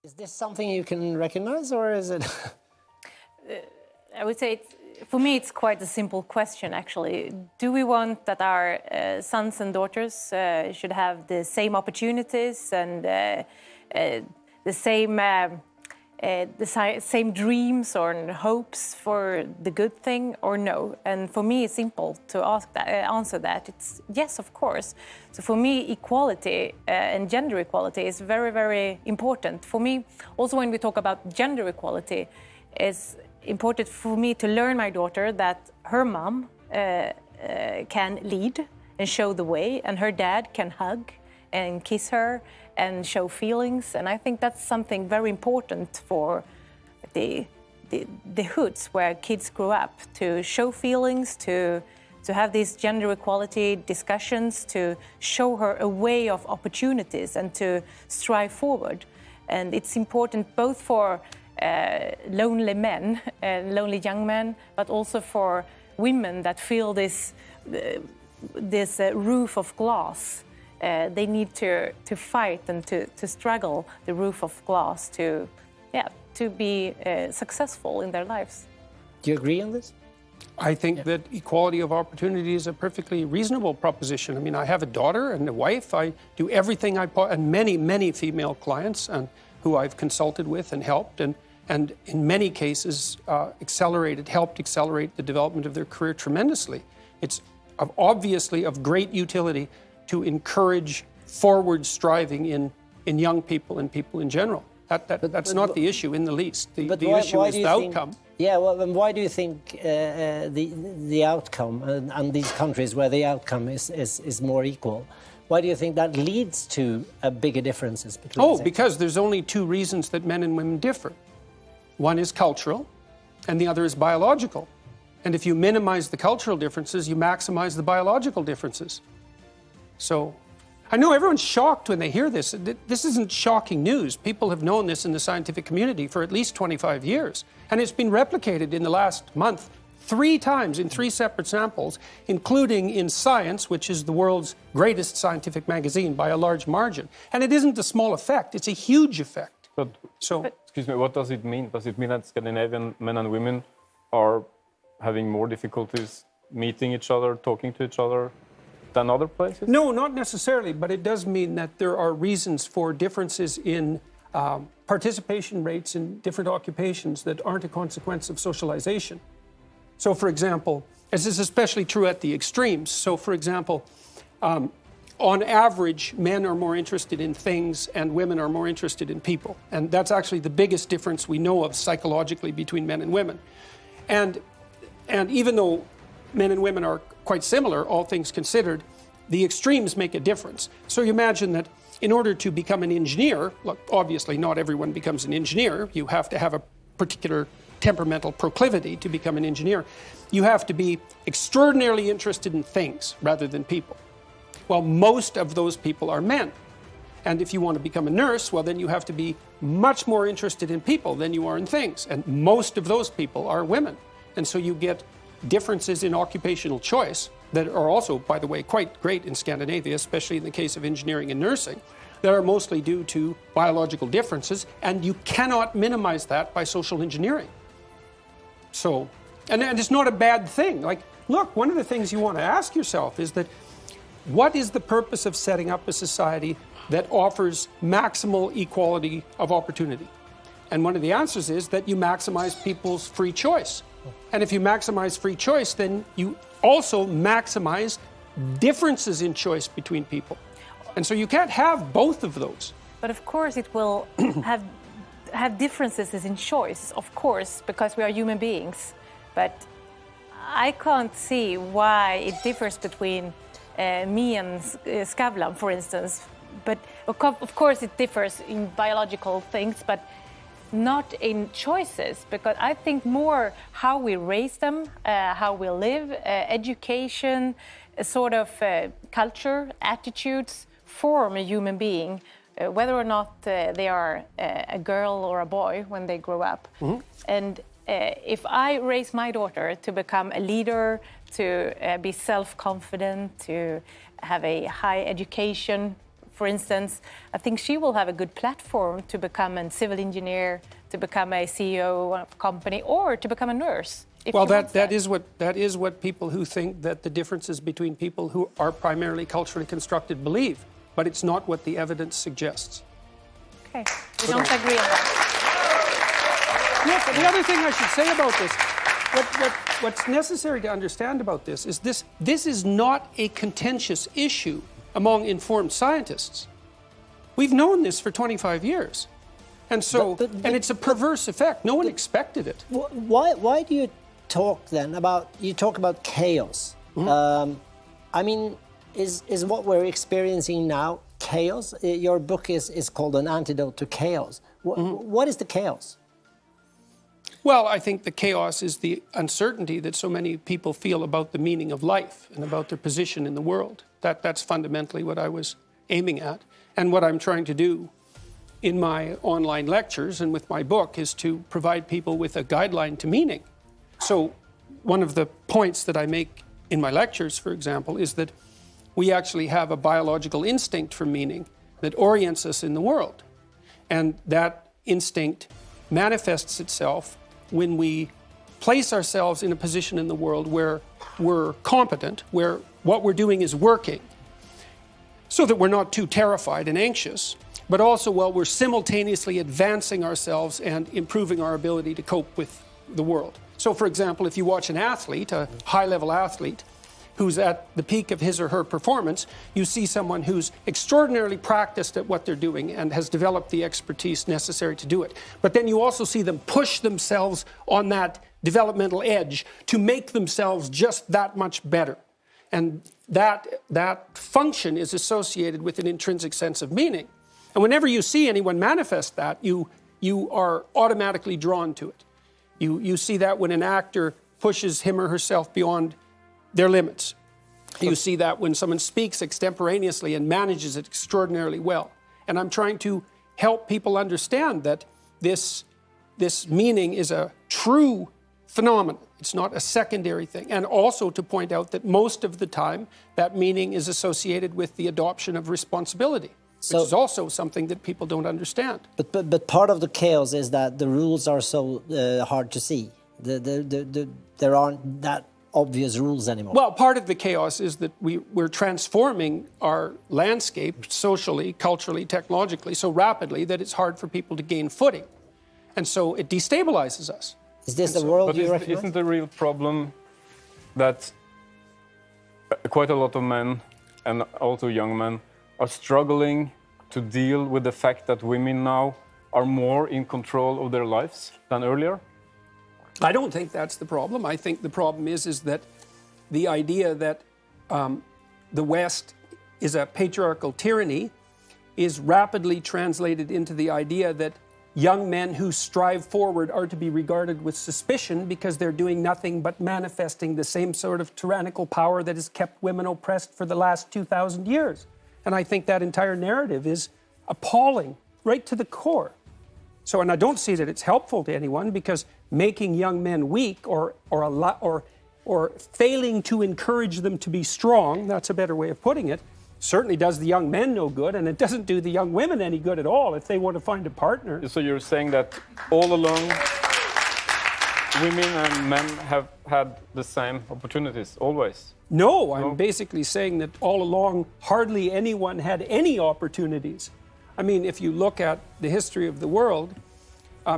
Is this something you can recognize, or is it? I would say, for me, it's quite a simple question, actually. Do we want that our sons and daughters should have the same opportunities and the same dreams or hopes for the good thing, or no? And for me, it's simple to answer that. It's yes, of course. So for me, equality and gender equality is very, very important. For me, also when we talk about gender equality, it's important for me to learn my daughter that her mom can lead and show the way, and her dad can hug and kiss her and show feelings. And I think that's something very important for the hoods where kids grow up, to show feelings, to have these gender equality discussions, to show her a way of opportunities and to strive forward. And it's important both for lonely men, lonely young men, but also for women that feel this roof of glass. They need to fight and to struggle the roof of glass to be successful in their lives. Do you agree on this? I think that equality of opportunity is a perfectly reasonable proposition. I mean, I have a daughter and a wife. I do everything and many female clients and who I've consulted with and helped, and in many cases helped accelerate the development of their career tremendously. It's obviously of great utility to encourage forward striving in young people and people in general. That's not the issue in the least. The issue is the outcome. Yeah, well, then why do you think the outcome, and these countries where the outcome is more equal, why do you think that leads to bigger differences between sexes? Because there's only two reasons that men and women differ. One is cultural, and the other is biological. And if you minimize the cultural differences, you maximize the biological differences. So, I know everyone's shocked when they hear this. This isn't shocking news. People have known this in the scientific community for at least 25 years. And it's been replicated in the last month 3 times in 3 separate samples, including in Science, which is the world's greatest scientific magazine by a large margin. And it isn't a small effect, it's a huge effect. Excuse me, what does it mean? Does it mean that Scandinavian men and women are having more difficulties meeting each other, talking to each other than other places? No, not necessarily, but it does mean that there are reasons for differences in participation rates in different occupations that aren't a consequence of socialization. So, for example, this is especially true at the extremes. So, for example, on average, men are more interested in things and women are more interested in people. And that's actually the biggest difference we know of psychologically between men and women. And even though men and women are quite similar, all things considered, the extremes make a difference. So you imagine that in order to become an engineer, look, obviously not everyone becomes an engineer, you have to have a particular temperamental proclivity to become an engineer. You have to be extraordinarily interested in things rather than people. Well, most of those people are men. And if you want to become a nurse, well, then you have to be much more interested in people than you are in things. And most of those people are women. And so you get differences in occupational choice that are also, by the way, quite great in Scandinavia, especially in the case of engineering and nursing, that are mostly due to biological differences. And you cannot minimize that by social engineering. So, and it's not a bad thing. Like, look, one of the things you want to ask yourself is that what is the purpose of setting up a society that offers maximal equality of opportunity? And one of the answers is that you maximize people's free choice. And if you maximize free choice, then you also maximize differences in choice between people. And so you can't have both of those. But of course it will have differences in choice, of course, because we are human beings. But I can't see why it differs between me and Skavlan, for instance. But of course it differs in biological things, but not in choices, because I think more how we raise them, how we live, education, a sort of culture, attitudes form a human being, whether or not they are a girl or a boy when they grow up. Mm-hmm. And if I raise my daughter to become a leader, to be self-confident, to have a high education for instance, I think she will have a good platform to become a civil engineer, to become a CEO of a company, or to become a nurse. Well, that is what people who think that the differences between people who are primarily culturally constructed believe, but it's not what the evidence suggests. Okay, we don't agree on that. Yes, and the other thing I should say about this, what's necessary to understand about this is this is not a contentious issue among informed scientists. We've known this for 25 years. And so, and it's a perverse effect. No one expected it. Why do you talk then about, you talk about chaos? I mean, is what we're experiencing now chaos? Your book is called An Antidote to Chaos. What is the chaos? Well, I think the chaos is the uncertainty that so many people feel about the meaning of life and about their position in the world. That's fundamentally what I was aiming at. And what I'm trying to do in my online lectures and with my book is to provide people with a guideline to meaning. So one of the points that I make in my lectures, for example, is that we actually have a biological instinct for meaning that orients us in the world. And that instinct manifests itself when we place ourselves in a position in the world where we're competent, where what we're doing is working, so that we're not too terrified and anxious, but also while we're simultaneously advancing ourselves and improving our ability to cope with the world. So, for example, if you watch an athlete, a high-level athlete, who's at the peak of his or her performance, you see someone who's extraordinarily practiced at what they're doing and has developed the expertise necessary to do it. But then you also see them push themselves on that developmental edge to make themselves just that much better. And that function is associated with an intrinsic sense of meaning. And whenever you see anyone manifest that, you are automatically drawn to it. You see that when an actor pushes him or herself beyond their limits. You see that when someone speaks extemporaneously and manages it extraordinarily well. And I'm trying to help people understand that this meaning is a true phenomenon. It's not a secondary thing. And also to point out that most of the time, that meaning is associated with the adoption of responsibility, which is also something that people don't understand. But part of the chaos is that the rules are so hard to see. There aren't that obvious rules anymore. Well, part of the chaos is that we're transforming our landscape socially, culturally, technologically so rapidly that it's hard for people to gain footing. And so it destabilizes us. Is this the world you recognize? Isn't the real problem that quite a lot of men, and also young men, are struggling to deal with the fact that women now are more in control of their lives than earlier? I don't think that's the problem. I think the problem is that the idea that the West is a patriarchal tyranny is rapidly translated into the idea that young men who strive forward are to be regarded with suspicion because they're doing nothing but manifesting the same sort of tyrannical power that has kept women oppressed for the last 2,000 years. And I think that entire narrative is appalling, right to the core. So, and I don't see that it's helpful to anyone, because making young men weak or failing to encourage them to be strong, that's a better way of putting it, certainly does the young men no good, and it doesn't do the young women any good at all if they want to find a partner. So you're saying that all along women and men have had the same opportunities, always? No, I'm basically saying that all along hardly anyone had any opportunities. I mean, if you look at the history of the world,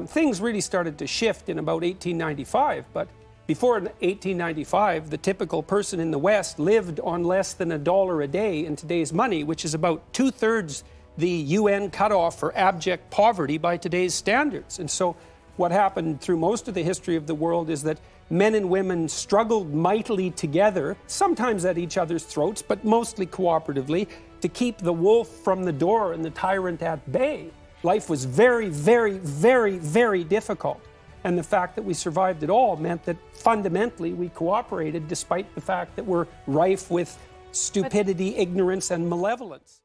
things really started to shift in about 1895, but before 1895, the typical person in the West lived on less than $1 a day in today's money, which is about 2/3 the UN cutoff for abject poverty by today's standards. And so what happened through most of the history of the world is that men and women struggled mightily together, sometimes at each other's throats, but mostly cooperatively, to keep the wolf from the door and the tyrant at bay. Life was very, very, very, very difficult. And the fact that we survived it all meant that fundamentally we cooperated despite the fact that we're rife with stupidity, ignorance, and malevolence.